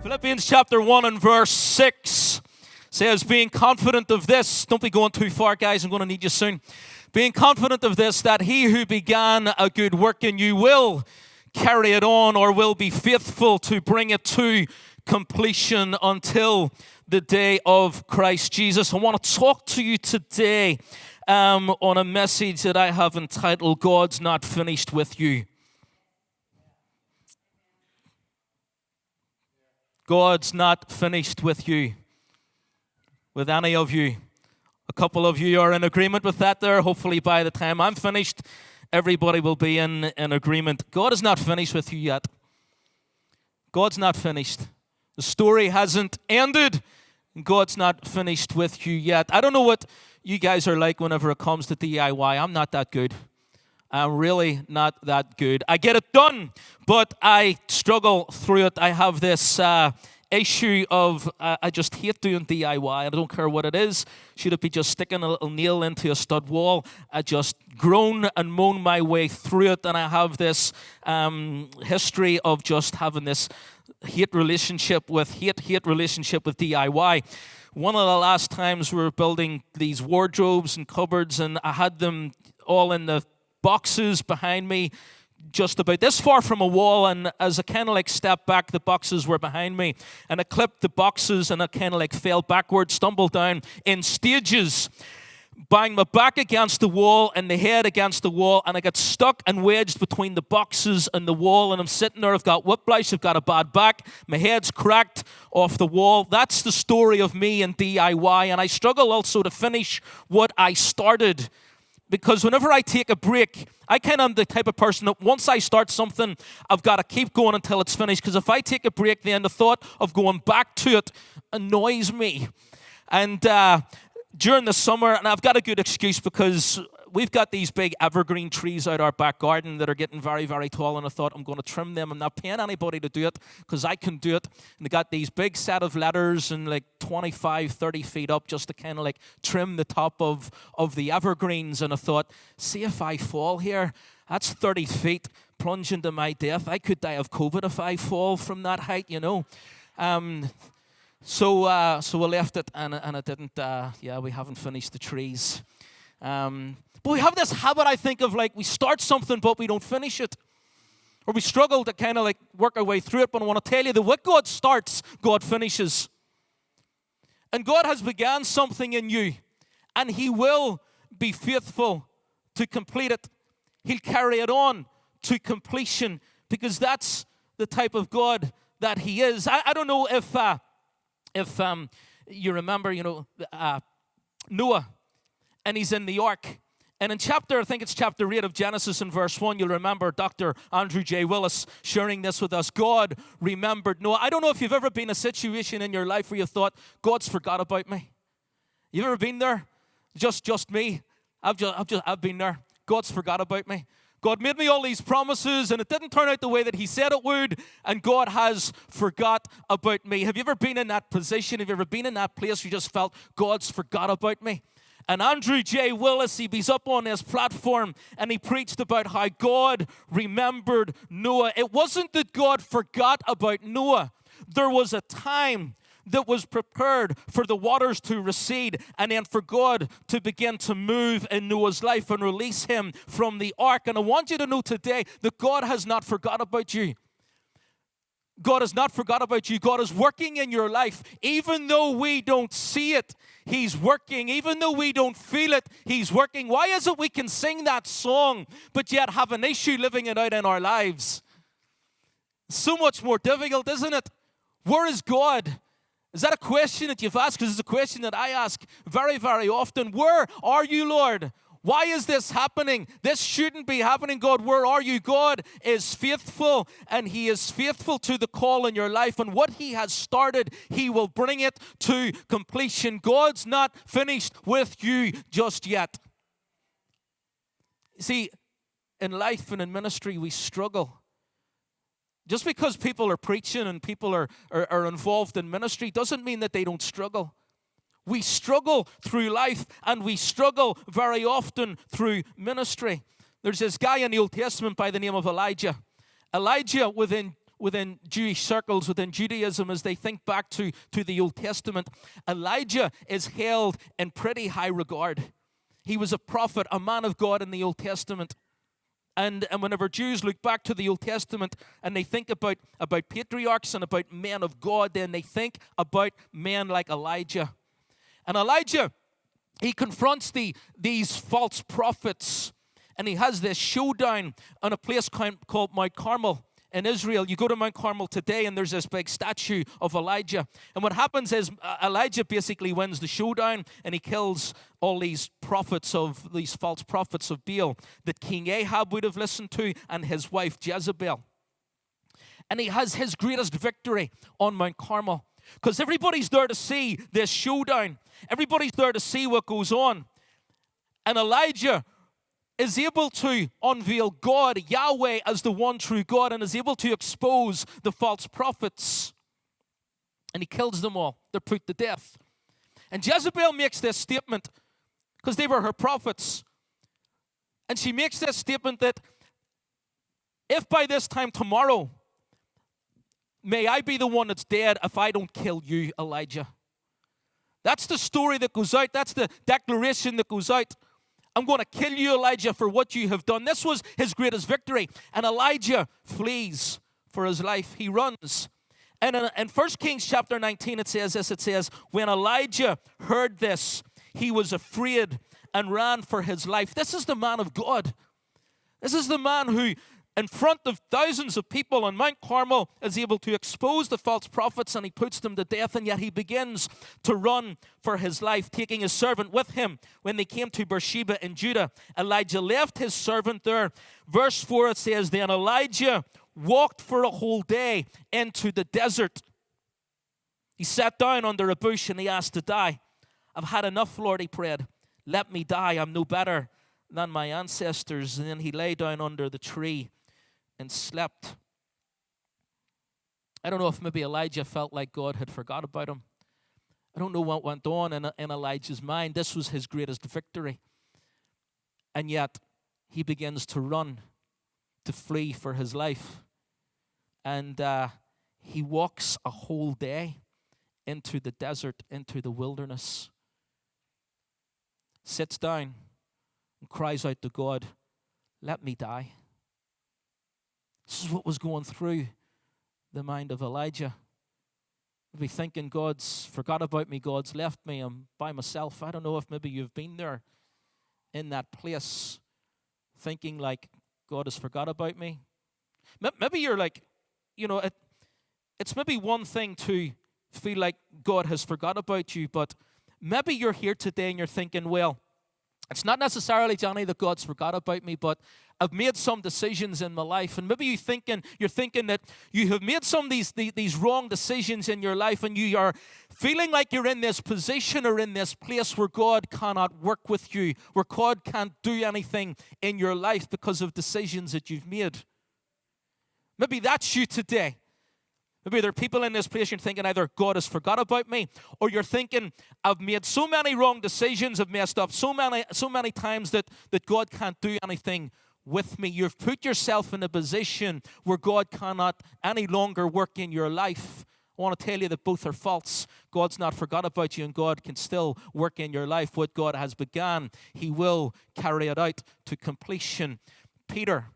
Philippians chapter 1 and verse 6 says, being confident of this, don't be going too far, guys, I'm going to need you soon. Being confident of this, that he who began a good work in you will carry it on, or will be faithful to bring it to completion until the day of Christ Jesus. I want to talk to you today on a message that I have entitled, God's Not Finished With You. God's not finished with you, with any of you. A couple of you are in agreement with that there. Hopefully by the time I'm finished, everybody will be in agreement. God is not finished with you yet. God's not finished. The story hasn't ended. God's not finished with you yet. I don't know what you guys are like whenever it comes to DIY. I'm not that good. I'm really not that good. I get it done, but I struggle through it. I have this issue of I just hate doing DIY. I don't care what it is. Should it be just sticking a little nail into a stud wall? I just groan and moan my way through it, and I have this history of just having this hate relationship with DIY. One of the last times we were building these wardrobes and cupboards, and I had them all in the boxes behind me, just about this far from a wall, and as I kind of like stepped back, the boxes were behind me, and I clipped the boxes, and I kind of like fell backwards, stumbled down in stages, banged my back against the wall and the head against the wall, and I got stuck and wedged between the boxes and the wall, and I'm sitting there, I've got whiplash, I've got a bad back, my head's cracked off the wall. That's the story of me and DIY, and I struggle also to finish what I started. Because whenever I take a break, I kind of am the type of person that once I start something, I've got to keep going until it's finished. Because if I take a break, then the thought of going back to it annoys me. And during the summer, and I've got a good excuse because we've got these big evergreen trees out our back garden that are getting very, very tall, and I thought I'm going to trim them. I'm not paying anybody to do it because I can do it. And they got these big set of ladders and like 25, 30 feet up just to kind of like trim the top of the evergreens. And I thought, see if I fall here, that's 30 feet, plunge into my death. I could die of COVID if I fall from that height, you know. So we left it, and I didn't, we haven't finished the trees. But we have this habit, I think, of like we start something but we don't finish it. Or we struggle to kind of like work our way through it. But I want to tell you that what God starts, God finishes. And God has began something in you, and He will be faithful to complete it. He'll carry it on to completion, because that's the type of God that He is. I don't know if you remember, Noah, and he's in the ark. And in I think it's chapter 8 of Genesis in verse 1, you'll remember Dr. Andrew J. Willis sharing this with us. God remembered Noah. I don't know if you've ever been in a situation in your life where you thought, God's forgot about me. You've ever been there? Just me. I've been there. God's forgot about me. God made me all these promises, and it didn't turn out the way that He said it would, and God has forgot about me. Have you ever been in that position? Have you ever been in that place where you just felt, God's forgot about me? And Andrew J. Willis, he's up on his platform, and he preached about how God remembered Noah. It wasn't that God forgot about Noah. There was a time that was prepared for the waters to recede, and then for God to begin to move in Noah's life and release him from the ark. And I want you to know today that God has not forgot about you. God has not forgot about you. God is working in your life. Even though we don't see it, He's working. Even though we don't feel it, He's working. Why is it we can sing that song, but yet have an issue living it out in our lives? So much more difficult, isn't it? Where is God? Is that a question that you've asked? Because it's a question that I ask very, very often. Where are you, Lord? Why is this happening? This shouldn't be happening, God. Where are you? God is faithful, and He is faithful to the call in your life. And what He has started, He will bring it to completion. God's not finished with you just yet. See, in life and in ministry, we struggle. Just because people are preaching and people are involved in ministry doesn't mean that they don't struggle. We struggle through life, and we struggle very often through ministry. There's this guy in the Old Testament by the name of Elijah. Elijah, within within Jewish circles, within Judaism, as they think back to the Old Testament, Elijah is held in pretty high regard. He was a prophet, a man of God in the Old Testament. And whenever Jews look back to the Old Testament and they think about patriarchs and about men of God, then they think about men like Elijah. And Elijah, he confronts these false prophets, and he has this showdown on a place called Mount Carmel in Israel. You go to Mount Carmel today, and there's this big statue of Elijah. And what happens is Elijah basically wins the showdown, and he kills all these false prophets of Baal that King Ahab would have listened to, and his wife Jezebel. And he has his greatest victory on Mount Carmel, because everybody's there to see this showdown. Everybody's there to see what goes on. And Elijah is able to unveil God, Yahweh, as the one true God, and is able to expose the false prophets. And he kills them all. They're put to death. And Jezebel makes this statement, because they were her prophets. And she makes this statement that if by this time tomorrow, may I be the one that's dead if I don't kill you, Elijah. That's the story that goes out. That's the declaration that goes out. I'm going to kill you, Elijah, for what you have done. This was his greatest victory. And Elijah flees for his life. He runs. And in 1 Kings chapter 19, it says this. It says, when Elijah heard this, he was afraid and ran for his life. This is the man of God. This is the man who, in front of thousands of people on Mount Carmel, is able to expose the false prophets, and he puts them to death, and yet he begins to run for his life, taking his servant with him. When they came to Beersheba in Judah, Elijah left his servant there. Verse 4, it says, then Elijah walked for a whole day into the desert. He sat down under a bush and he asked to die. I've had enough, Lord, he prayed. Let me die. I'm no better than my ancestors. And then he lay down under the tree and slept. I don't know if maybe Elijah felt like God had forgot about him. I don't know what went on in Elijah's mind. This was his greatest victory. And yet, he begins to run, to flee for his life. And he walks a whole day into the desert, into the wilderness. Sits down and cries out to God, let me die. This is what was going through the mind of Elijah. Maybe thinking, God's forgot about me, God's left me, I'm by myself. I don't know if maybe you've been there in that place, thinking like, God has forgot about me. Maybe you're like, it's maybe one thing to feel like God has forgot about you, but maybe you're here today and you're thinking, well, it's not necessarily, Johnny, that God's forgot about me, but I've made some decisions in my life. And maybe you're thinking that you have made some of these wrong decisions in your life, and you are feeling like you're in this position or in this place where God cannot work with you, where God can't do anything in your life because of decisions that you've made. Maybe that's you today. Maybe there are people in this place, you're thinking either God has forgot about me, or you're thinking, I've made so many wrong decisions, I've messed up so many times that God can't do anything with me. You've put yourself in a position where God cannot any longer work in your life. I want to tell you that both are false. God's not forgot about you, and God can still work in your life. What God has begun, He will carry it out to completion. Peter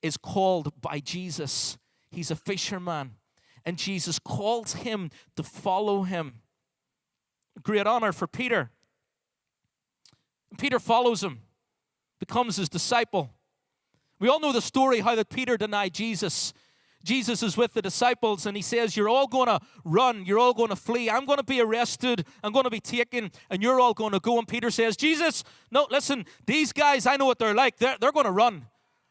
is called by Jesus. He's a fisherman. And Jesus calls him to follow him. Great honor for Peter. Peter follows him, becomes his disciple. We all know the story how that Peter denied Jesus. Jesus is with the disciples and he says, you're all going to run, you're all going to flee. I'm going to be arrested, I'm going to be taken, and you're all going to go. And Peter says, Jesus, no, listen, these guys, I know what they're like. They're going to run.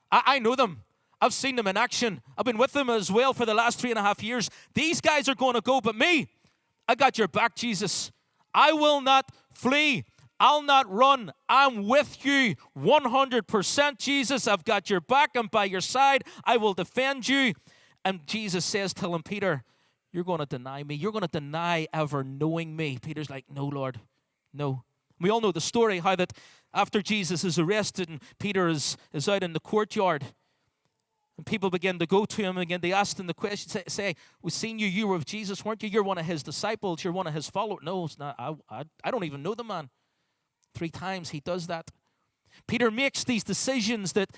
I know them. I've seen them in action. I've been with them as well for the last 3.5 years. These guys are going to go, but me, I got your back, Jesus. I will not flee. I'll not run. I'm with you 100%, Jesus. I've got your back. I'm by your side. I will defend you. And Jesus says to him, Peter, you're going to deny me. You're going to deny ever knowing me. Peter's like, no, Lord, no. We all know the story, how that after Jesus is arrested and Peter is out in the courtyard, And people begin to go to him again. They ask him the question, say, "We've seen you. You were with Jesus, weren't you? You're one of his disciples. You're one of his followers." No, it's not. I don't even know the man. 3 times he does that. Peter makes these decisions that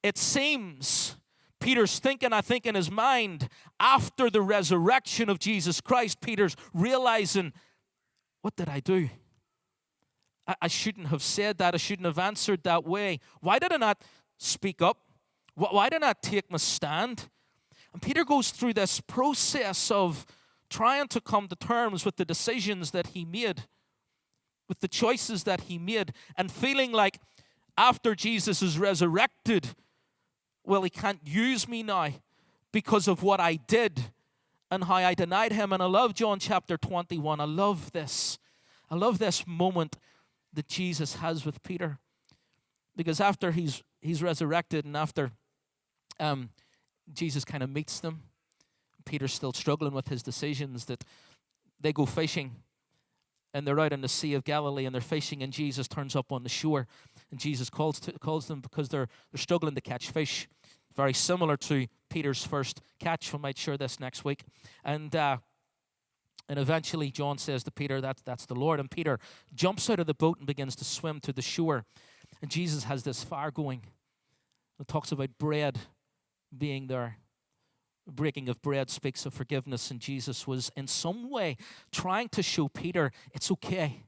it seems Peter's thinking, I think, in his mind, after the resurrection of Jesus Christ, Peter's realizing, what did I do? I shouldn't have said that. I shouldn't have answered that way. Why did I not speak up? Why did I not take my stand? And Peter goes through this process of trying to come to terms with the decisions that he made, with the choices that he made, and feeling like after Jesus is resurrected, well, he can't use me now because of what I did and how I denied him. And I love John chapter 21. I love this. I love this moment that Jesus has with Peter. Because after he's resurrected and after Jesus kind of meets them, Peter's still struggling with his decisions, that they go fishing and they're out in the Sea of Galilee and they're fishing, and Jesus turns up on the shore and Jesus calls them because they're struggling to catch fish. Very similar to Peter's first catch. We might share this next week. And eventually John says to Peter, that's the Lord. And Peter jumps out of the boat and begins to swim to the shore. And Jesus has this fire going. It talks about bread being there. The breaking of bread speaks of forgiveness, and Jesus was in some way trying to show Peter, it's okay.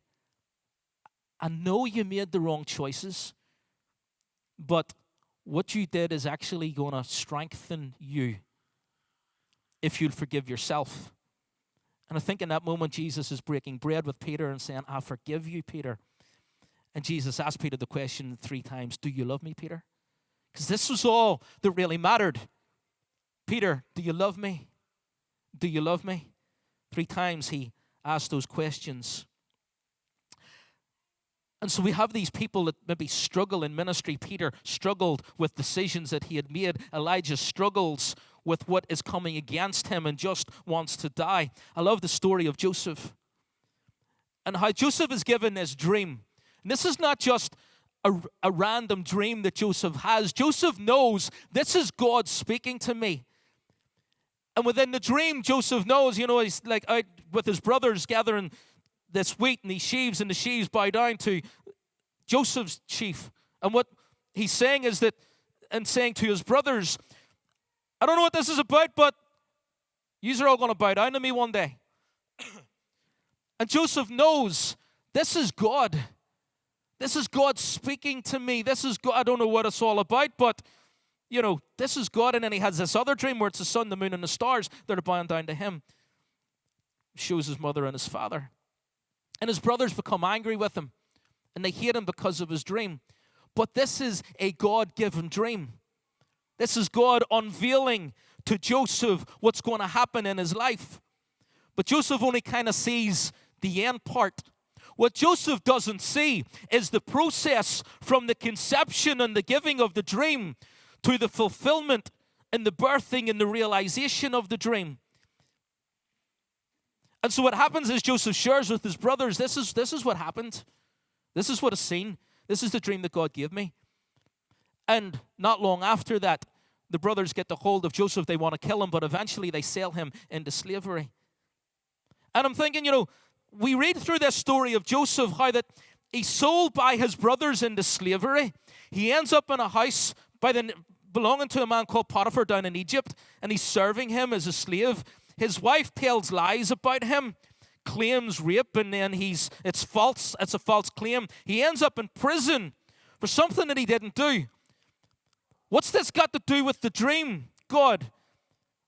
I know you made the wrong choices, but what you did is actually going to strengthen you if you'll forgive yourself. And I think in that moment, Jesus is breaking bread with Peter and saying, I forgive you, Peter. And Jesus asked Peter the question 3 times, do you love me, Peter? Because this was all that really mattered. Peter, do you love me? Do you love me? 3 times he asked those questions. And so we have these people that maybe struggle in ministry. Peter struggled with decisions that he had made. Elijah struggles with what is coming against him and just wants to die. I love the story of Joseph and how Joseph is given this dream. And this is not just a random dream that Joseph has. Joseph knows this is God speaking to me. And within the dream, Joseph knows, he's like out with his brothers gathering this wheat and these sheaves, and the sheaves bow down to Joseph's sheaf. And what he's saying is that, and saying to his brothers, I don't know what this is about, but yous are all going to bow down to me one day. And Joseph knows this is God. This is God speaking to me. This is God. I don't know what it's all about, but this is God. And then he has this other dream where it's the sun, the moon, and the stars that are bowing down to him. Shows his mother and his father. And his brothers become angry with him. And they hate him because of his dream. But this is a God-given dream. This is God unveiling to Joseph what's going to happen in his life. But Joseph only kind of sees the end part. What Joseph doesn't see is the process from the conception and the giving of the dream to the fulfillment and the birthing and the realization of the dream. And so what happens is Joseph shares with his brothers, this is what happened. This is what I've seen. This is the dream that God gave me. And not long after that, the brothers get the hold of Joseph. They want to kill him, but eventually they sell him into slavery. And I'm thinking, we read through this story of Joseph, how that he's sold by his brothers into slavery. He ends up in a house belonging to a man called Potiphar down in Egypt, and he's serving him as a slave. His wife tells lies about him, claims rape, and then it's false. It's a false claim. He ends up in prison for something that he didn't do. What's this got to do with the dream, God?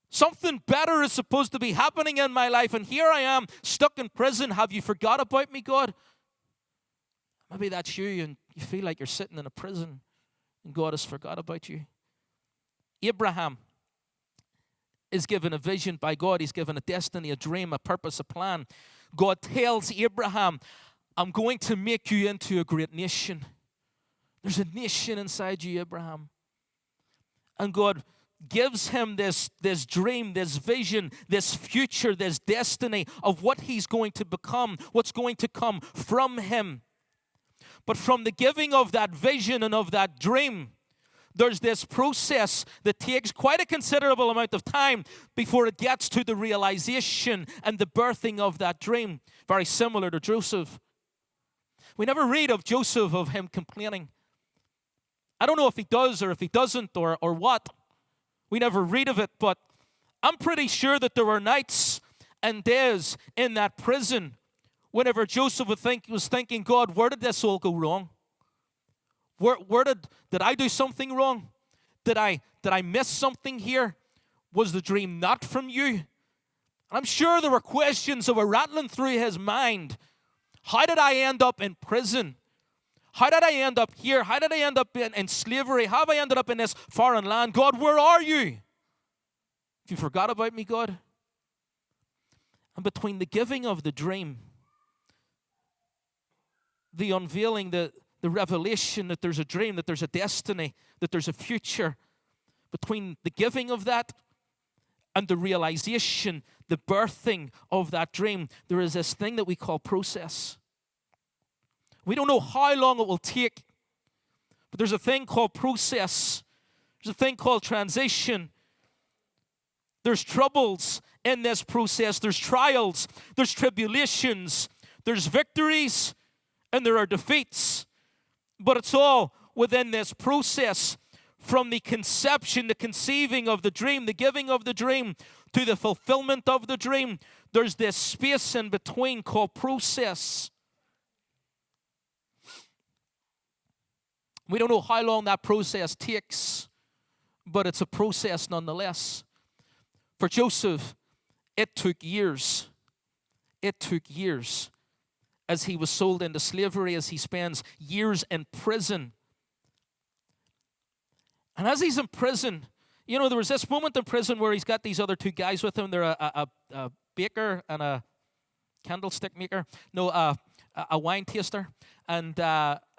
Something better is supposed to be happening in my life, and here I am stuck in prison. Have you forgot about me, God? Maybe that's you, and you feel like you're sitting in a prison, and God has forgot about you. Abraham is given a vision by God. He's given a destiny, a dream, a purpose, a plan. God tells Abraham, I'm going to make you into a great nation. There's a nation inside you, Abraham. And God gives him this dream, this vision, this future, this destiny of what he's going to become, what's going to come from him. But from the giving of that vision and of that dream, there's this process that takes quite a considerable amount of time before it gets to the realization and the birthing of that dream. Very similar to Joseph. We never read of Joseph, of him complaining. I don't know if he does or if he doesn't or what. We never read of it, but I'm pretty sure that there were nights and days in that prison whenever Joseph was thinking, God, where did this all go wrong? Where did I do something wrong? Did I miss something here? Was the dream not from you? I'm sure there were questions that were rattling through his mind. How did I end up in prison? How did I end up here? How did I end up in slavery? How have I ended up in this foreign land? God, where are you? Have you forgot about me, God? And between the giving of the dream, the unveiling, the revelation that there's a dream, that there's a destiny, that there's a future, between the giving of that and the realization, the birthing of that dream, there is this thing that we call process. We don't know how long it will take, but there's a thing called process. There's a thing called transition. There's troubles in this process. There's trials. There's tribulations. There's victories, and there are defeats. But it's all within this process, from the conception, the conceiving of the dream, the giving of the dream, to the fulfillment of the dream. There's this space in between called process. We don't know how long that process takes, but it's a process nonetheless. For Joseph, it took years. It took years as he was sold into slavery, as he spends years in prison. And as he's in prison, you know, there was this moment in prison where he's got these other two guys with him. They're a baker and a candlestick maker. No, a wine taster. And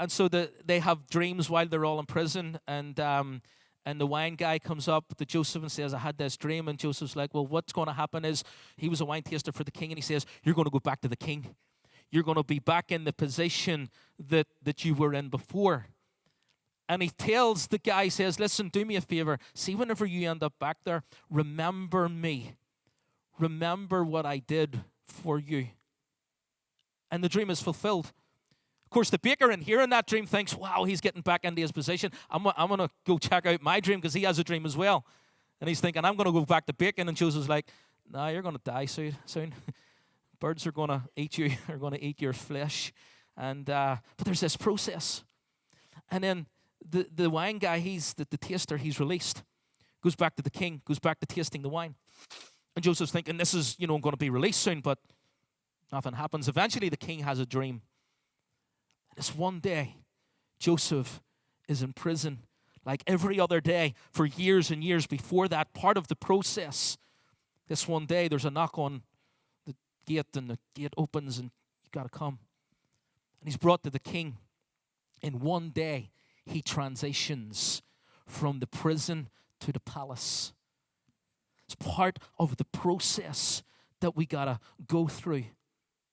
so they have dreams while they're all in prison. And the wine guy comes up to Joseph and says, I had this dream. And Joseph's like, well, what's going to happen is, he was a wine taster for the king. And he says, you're going to go back to the king. You're going to be back in the position that you were in before. And he tells the guy, he says, listen, do me a favor. See, whenever you end up back there, remember me. Remember what I did for you. And the dream is fulfilled. Of course, the baker in hearing that dream thinks, wow, he's getting back into his position. I'm going to go check out my dream because he has a dream as well. And he's thinking, I'm going to go back to baking. And Joseph's like, no, you're going to die soon. Birds are going to eat you. They're going to eat your flesh. And but there's this process. And then the wine guy, he's the taster, he's released. Goes back to the king, goes back to tasting the wine. And Joseph's thinking, this is, going to be released soon, but nothing happens. Eventually, the king has a dream. This one day, Joseph is in prison like every other day for years and years before that, part of the process. This one day, there's a knock on the gate, and the gate opens, and you got to come. And he's brought to the king. In one day, he transitions from the prison to the palace. It's part of the process that we got to go through,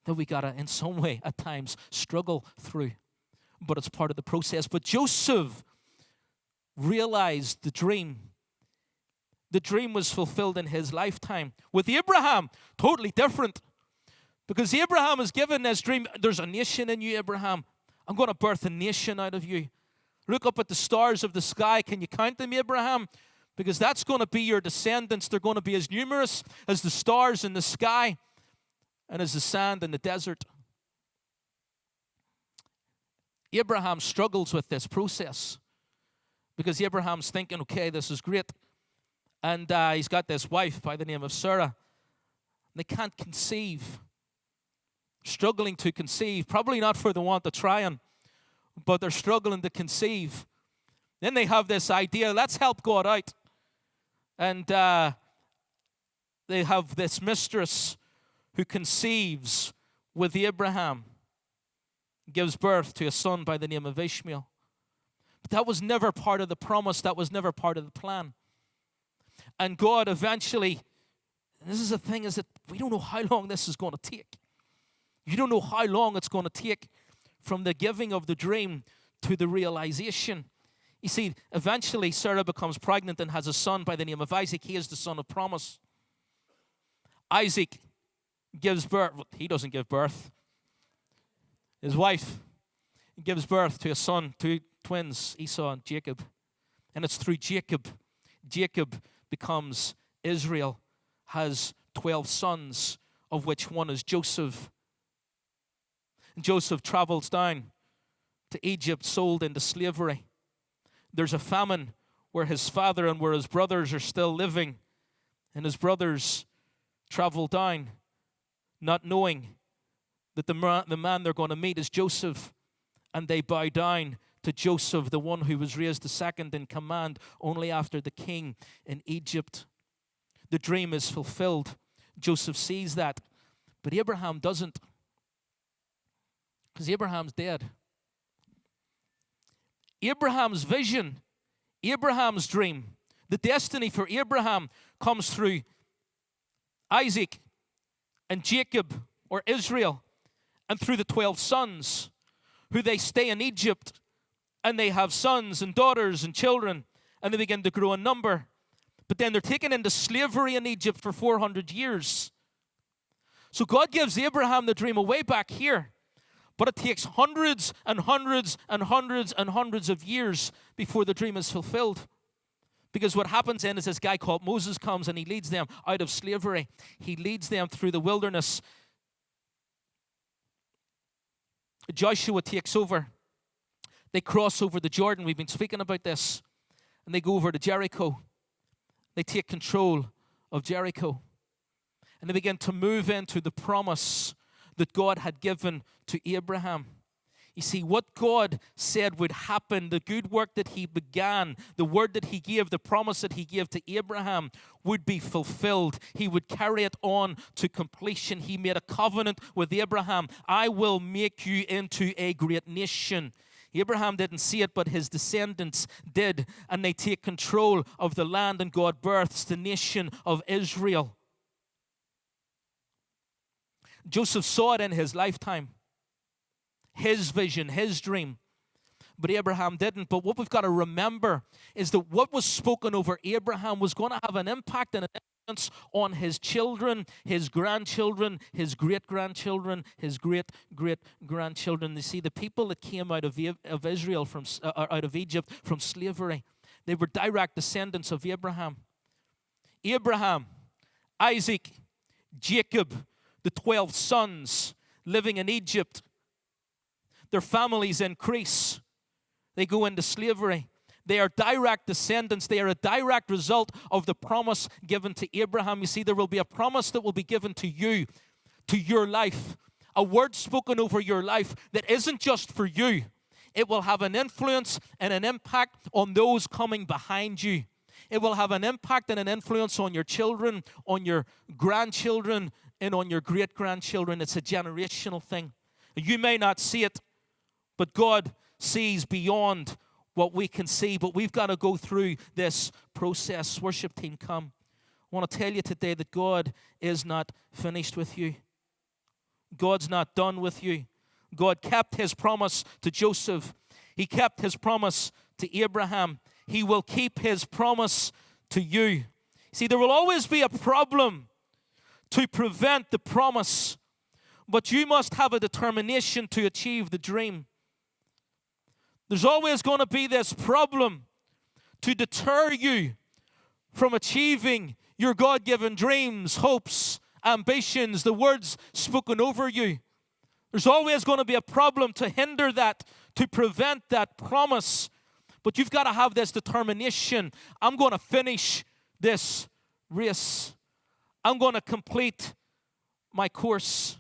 that we got to, in some way, at times, struggle through. But it's part of the process. But Joseph realized the dream. The dream was fulfilled in his lifetime. With Abraham, totally different. Because Abraham is given this dream. There's a nation in you, Abraham. I'm going to birth a nation out of you. Look up at the stars of the sky. Can you count them, Abraham? Because that's going to be your descendants. They're going to be as numerous as the stars in the sky and as the sand in the desert. Abraham struggles with this process because Abraham's thinking, okay, this is great. And he's got this wife by the name of Sarah. They can't conceive. Struggling to conceive. Probably not for the want of trying, but they're struggling to conceive. Then they have this idea, let's help God out. And they have this mistress who conceives with Abraham, gives birth to a son by the name of Ishmael. But that was never part of the promise. That was never part of the plan. And God eventually, and this is the thing, is that we don't know how long this is going to take. You don't know how long it's going to take from the giving of the dream to the realization. You see, eventually Sarah becomes pregnant and has a son by the name of Isaac. He is the son of promise. Isaac gives birth. He doesn't give birth. His wife gives birth to a son, two twins, Esau and Jacob. And it's through Jacob. Jacob becomes Israel, has 12 sons, of which one is Joseph. And Joseph travels down to Egypt, sold into slavery. There's a famine where his father and where his brothers are still living. And his brothers travel down, not knowing that the man they're going to meet is Joseph. And they bow down to Joseph, the one who was raised the second in command only after the king in Egypt. The dream is fulfilled. Joseph sees that. But Abraham doesn't. Because Abraham's dead. Abraham's vision, Abraham's dream, the destiny for Abraham comes through Isaac and Jacob, or Israel, and through the 12 sons, who they stay in Egypt, and they have sons and daughters and children, and they begin to grow in number. But then they're taken into slavery in Egypt for 400 years. So God gives Abraham the dream away back here. But it takes hundreds and hundreds and hundreds and hundreds of years before the dream is fulfilled. Because what happens then is this guy called Moses comes and he leads them out of slavery. He leads them through the wilderness. Joshua takes over. They cross over the Jordan. We've been speaking about this. And they go over to Jericho. They take control of Jericho. And they begin to move into the promise that God had given to Abraham. You see, what God said would happen, the good work that he began, the word that he gave, the promise that he gave to Abraham would be fulfilled. He would carry it on to completion. He made a covenant with Abraham. I will make you into a great nation. Abraham didn't see it, but his descendants did. And they take control of the land, and God births the nation of Israel. Joseph saw it in his lifetime. His vision, his dream. But Abraham didn't. But what we've got to remember is that what was spoken over Abraham was going to have an impact and an influence on his children, his grandchildren, his great-grandchildren, his great-great-grandchildren. You see, the people that came out of Israel, out of Egypt from slavery, they were direct descendants of Abraham. Abraham, Isaac, Jacob, the 12 sons living in Egypt. Their families increase. They go into slavery. They are direct descendants. They are a direct result of the promise given to Abraham. You see, there will be a promise that will be given to you, to your life. A word spoken over your life that isn't just for you. It will have an influence and an impact on those coming behind you. It will have an impact and an influence on your children, on your grandchildren, and on your great-grandchildren. It's a generational thing. You may not see it, but God sees beyond what we can see. But we've got to go through this process. Worship team, come. I want to tell you today that God is not finished with you. God's not done with you. God kept his promise to Joseph. He kept his promise to Abraham. He will keep his promise to you. See, there will always be a problem to prevent the promise, but you must have a determination to achieve the dream. There's always going to be this problem to deter you from achieving your God-given dreams, hopes, ambitions, the words spoken over you. There's always going to be a problem to hinder that, to prevent that promise. But you've got to have this determination. I'm going to finish this race. I'm going to complete my course.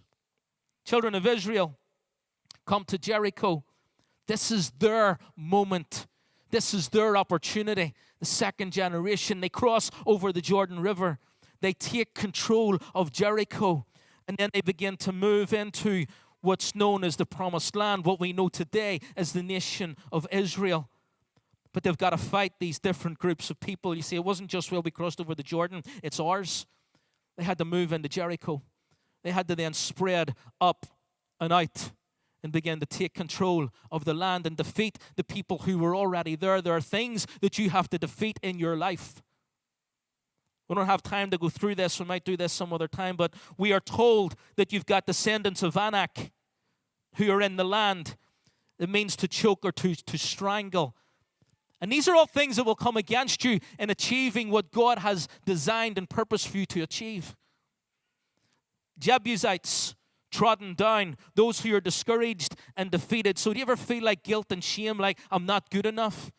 Children of Israel come to Jericho. This is their moment. This is their opportunity. The second generation, they cross over the Jordan River. They take control of Jericho. And then they begin to move into what's known as the Promised Land, what we know today as the nation of Israel. But they've got to fight these different groups of people. You see, it wasn't just, well, we crossed over the Jordan. It's ours. They had to move into Jericho. They had to then spread up and out and begin to take control of the land and defeat the people who were already there. There are things that you have to defeat in your life. We don't have time to go through this. We might do this some other time, but we are told that you've got descendants of Anak who are in the land. It means to choke or to strangle. And these are all things that will come against you in achieving what God has designed and purposed for you to achieve. Jebusites, trodden down, those who are discouraged and defeated. So do you ever feel like guilt and shame, like I'm not good enough?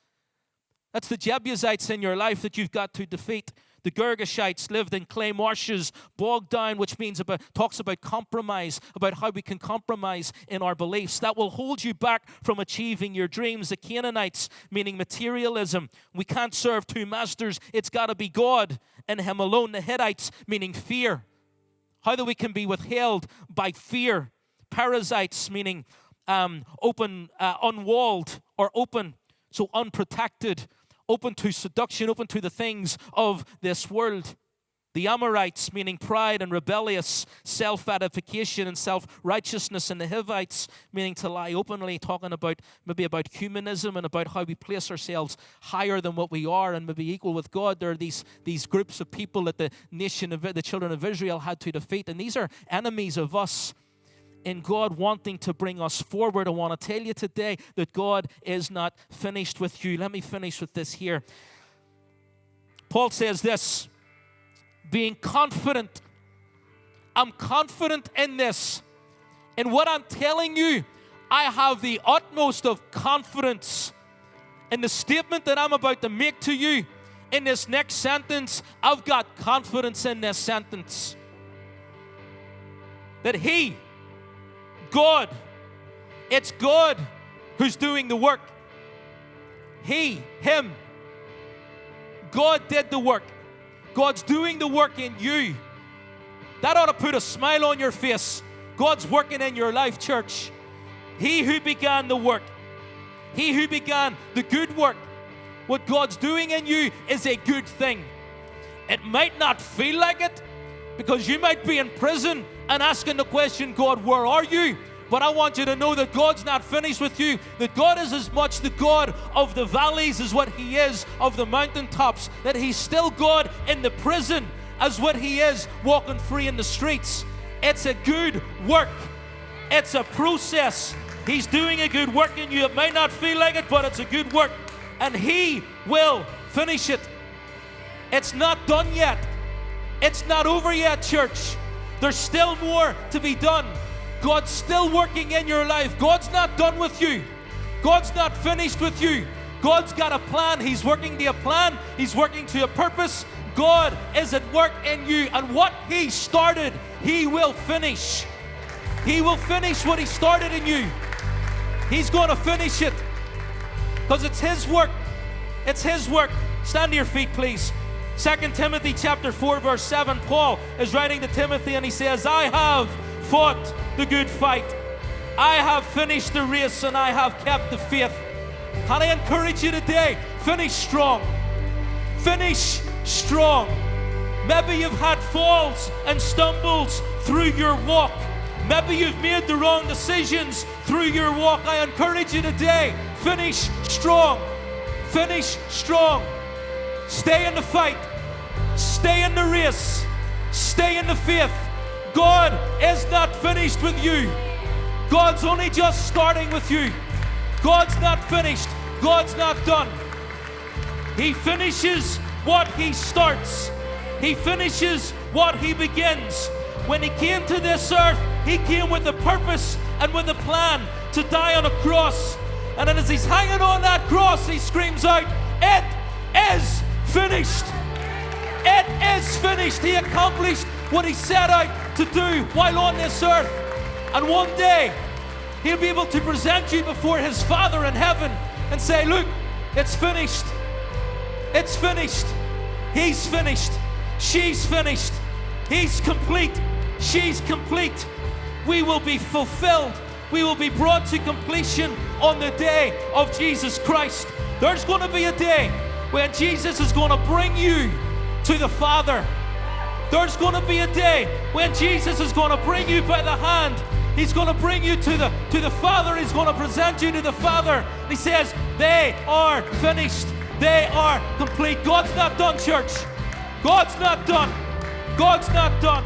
That's the Jebusites in your life that you've got to defeat. The Girgashites lived in clay marshes, bogged down, which talks about compromise, about how we can compromise in our beliefs. That will hold you back from achieving your dreams. The Canaanites, meaning materialism. We can't serve two masters. It's got to be God and Him alone. The Hittites, meaning fear. How that we can be withheld by fear. Parasites, meaning open, unwalled or open, so unprotected. Open to seduction, open to the things of this world. The Amorites, meaning pride and rebellious, self-edification and self-righteousness. And the Hivites, meaning to lie openly, talking about humanism and about how we place ourselves higher than what we are and maybe equal with God. There are these groups of people that the children of Israel had to defeat. And these are enemies of us. In God wanting to bring us forward, I want to tell you today that God is not finished with you. Let me finish with this here. Paul says this, being confident. I'm confident in this. In what I'm telling you, I have the utmost of confidence. In the statement that I'm about to make to you, in this next sentence, I've got confidence in this sentence. That He, God, it's God who's doing the work. Him. God did the work. God's doing the work in you. That ought to put a smile on your face. God's working in your life, church. He who began the work. He who began the good work. What God's doing in you is a good thing. It might not feel like it, because you might be in prison and asking the question, God, where are you? But I want you to know that God's not finished with you. That God is as much the God of the valleys as what He is of the mountaintops. That He's still God in the prison as what He is walking free in the streets. It's a good work. It's a process. He's doing a good work in you. It might not feel like it, but it's a good work. And He will finish it. It's not done yet. It's not over yet, church. There's still more to be done. God's still working in your life. God's not done with you. God's not finished with you. God's got a plan. He's working to a plan. He's working to a purpose. God is at work in you. And what He started, He will finish. He will finish what He started in you. He's going to finish it. Because it's His work. It's His work. Stand to your feet, please. 2 Timothy chapter 4, verse 7. Paul is writing to Timothy and he says, I have fought the good fight. I have finished the race and I have kept the faith. Can I encourage you today? Finish strong. Finish strong. Maybe you've had falls and stumbles through your walk. Maybe you've made the wrong decisions through your walk. I encourage you today, finish strong. Finish strong. Stay in the fight. Stay in the race. Stay in the faith. God is not finished with you. God's only just starting with you. God's not finished. God's not done. He finishes what He starts. He finishes what He begins. When He came to this earth, He came with a purpose and with a plan to die on a cross. And then as He's hanging on that cross, He screams out, it is finished. It is finished. He accomplished what He set out to do while on this earth. And one day, He'll be able to present you before His Father in heaven and say, look, it's finished. It's finished. He's finished. She's finished. He's complete. She's complete. We will be fulfilled. We will be brought to completion on the day of Jesus Christ. There's going to be a day when Jesus is going to bring you to the Father. There's going to be a day when Jesus is going to bring you by the hand He's going to bring you to the Father. He's going to present you to the Father. He says, they are finished. They are complete. God's not done, church. God's not done. God's not done.